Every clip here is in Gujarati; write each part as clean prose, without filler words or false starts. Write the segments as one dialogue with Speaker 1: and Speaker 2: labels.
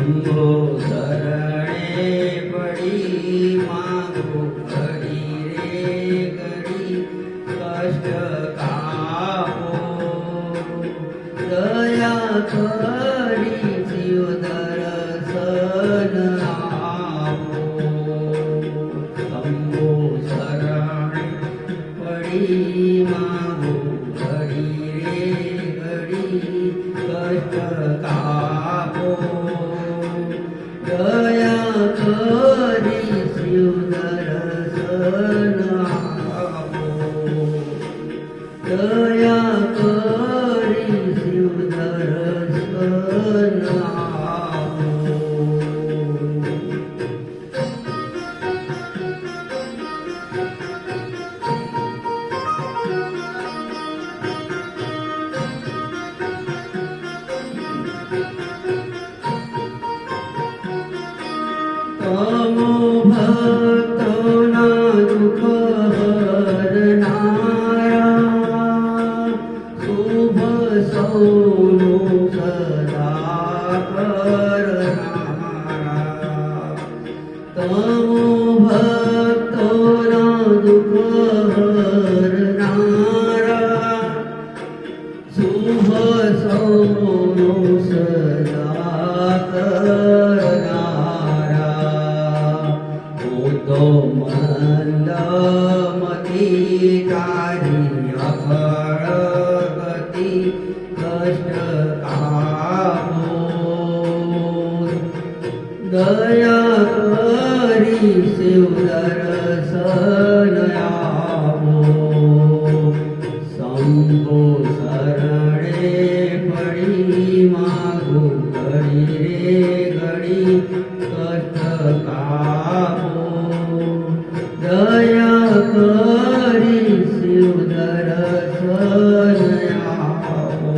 Speaker 1: શંભો શરણે પડી માંગો ઘડી રે ઘડી કષ્ટ કાપો દયા કરી શિવ દર્શન આપો શંભો શરણે પડી માંગો ઘડી રે ઘડી કષ્ટ કાપો દયા કરી શિવ દર્શન આપો દયા કરી શિવ દર્શન આપો તમો ભક્તોના દુઃખ હરનારા શુભ સૌનું સદા કરનારા તમો ભક્તોના દુઃખ હરનારા શુભ સૌનું સદા કરનારા તો મંદમતી તારી અખળ ગતિ કષ્ટ કાપો દયા કરી શિવ દર્શન આપો શંભો શરણે પડી માંગો ઘડી રે ઘડી કષ્ટ કાપો દયા કરી શિવ દર્શન આપો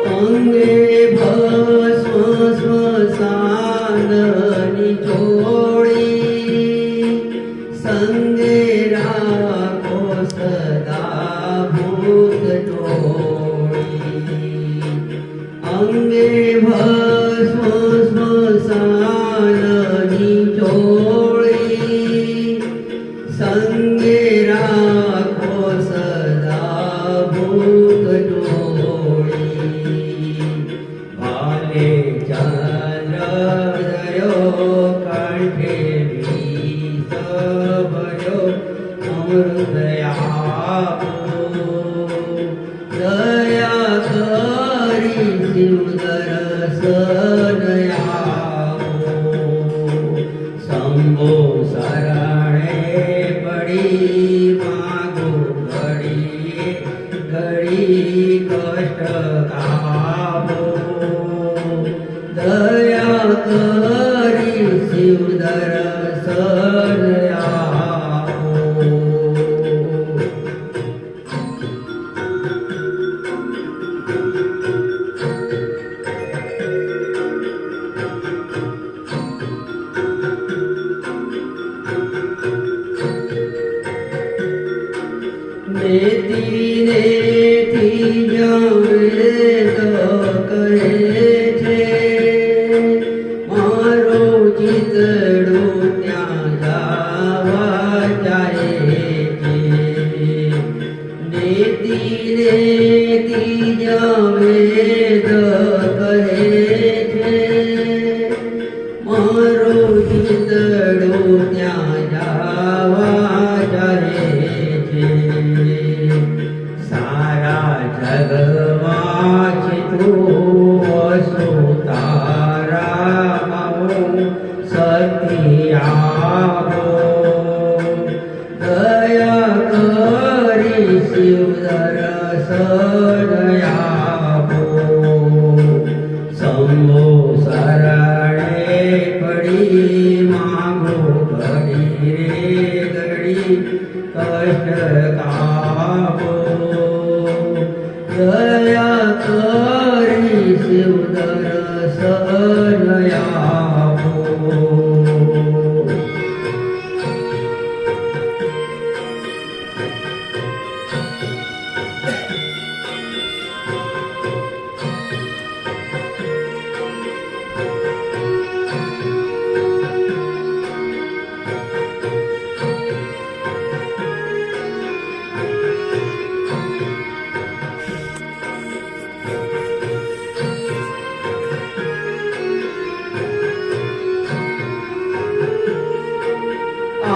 Speaker 1: અંગે ભસ્મ સ્મશાનની જોડી સંગે રાખો સદા ભૂત ટોળી અંગે ભસ્મ સ્મશાનની જોડી સંગે રાખો સદા ભૂત ટોળી ભાલે ચંદ્રદયો કંઠે વિષ ભર્યો અમૃત આપો દયા કરી શિવ દર્શન આપો શંભો શરણે પડી માંગો ઘડી ઘડી કષ્ટ કાપો દયા કરી શિવ દર્શન આપો શિવ દર્શન આપો.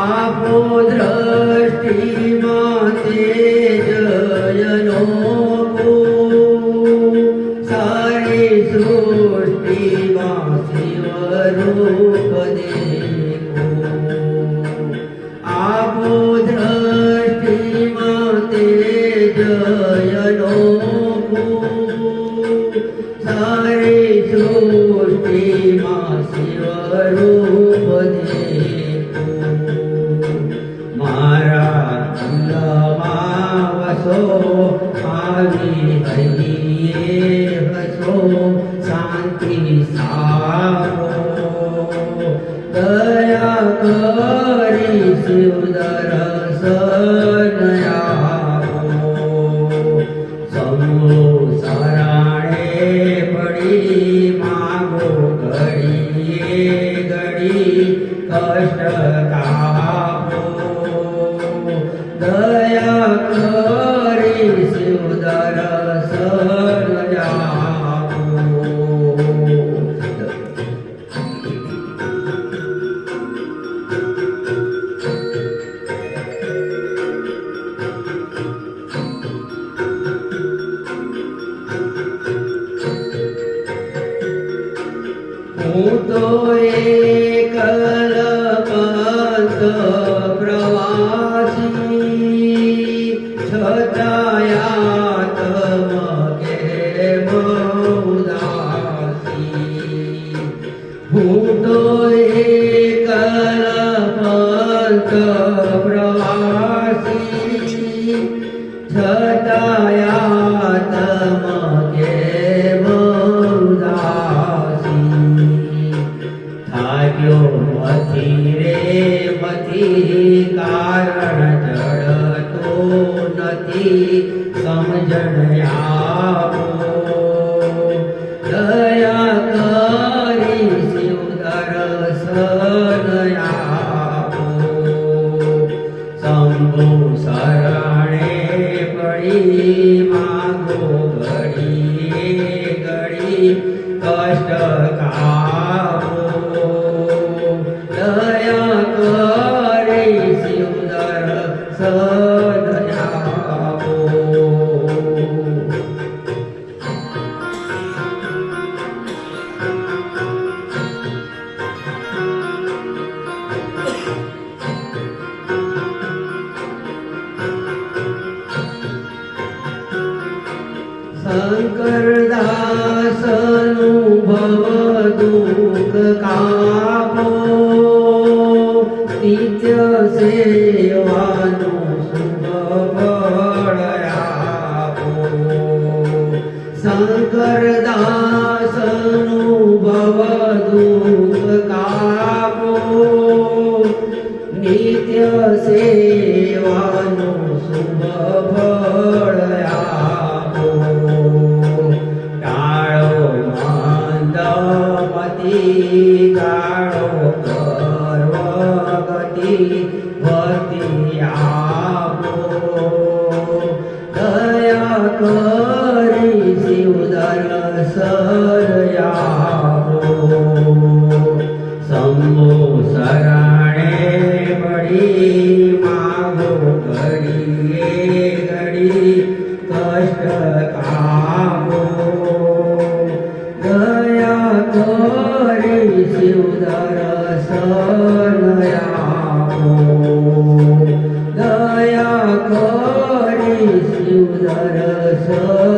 Speaker 1: આપો દ્રષ્ટિમાં તેજયનો સારી સૃષ્ટિમાં શિવરૂપ દેખો. આપો દ્રષ્ટિમાં તેજયનો સારી સૃષ્ટિમાં શિવરૂપ દેખો. મારા અંગમાં વસો આવી હૈયે હસો શાંતિ સારો. દયા કરી શિવ દર્શન આપો. શંભુ શરણે પડી માગો ઘડીએ ઘડી કષ્ટ કાપો. દયા કરી શિવ દર્શન આપો. હું તો એકલ પંથ પ્રવાસી છતાયા તમ કેમ ઉદાસી. હું તો એકલ પંથ પ્રવાસી છતાયા તમ કેમ ઉદાસી. થાક્યો મથી રે મથી કારણ જડતો નથી સમજણ આપો. દયા કરી શિવ દર્શન આપો. શંભુ શરણે પડી માગો ઘડીએ ઘડી કષ્ટ કાપો. દયા કરી શિવ દર્શન આપો. શંકરદાસનું ભવ દુઃખ કાપો. નિત્ય સેવાનું શુભ ફળ આપો. શંકરદાસનું ભવ દુઃખ કાપો. નિત્ય સેવાનું શુભ ફળ આપો. ટાળો મંદમતી ગાળો ગર્વ ગતિ ભક્તિ આપો. દયા કરી શિવ દર્શન આપો. શંભુ શરણે પડી માગો ઘડીએ ઘડી કષ્ટ કાપો. દયા કરી શિવ દર્શન આપો. દયા કરી શિવ દર્શન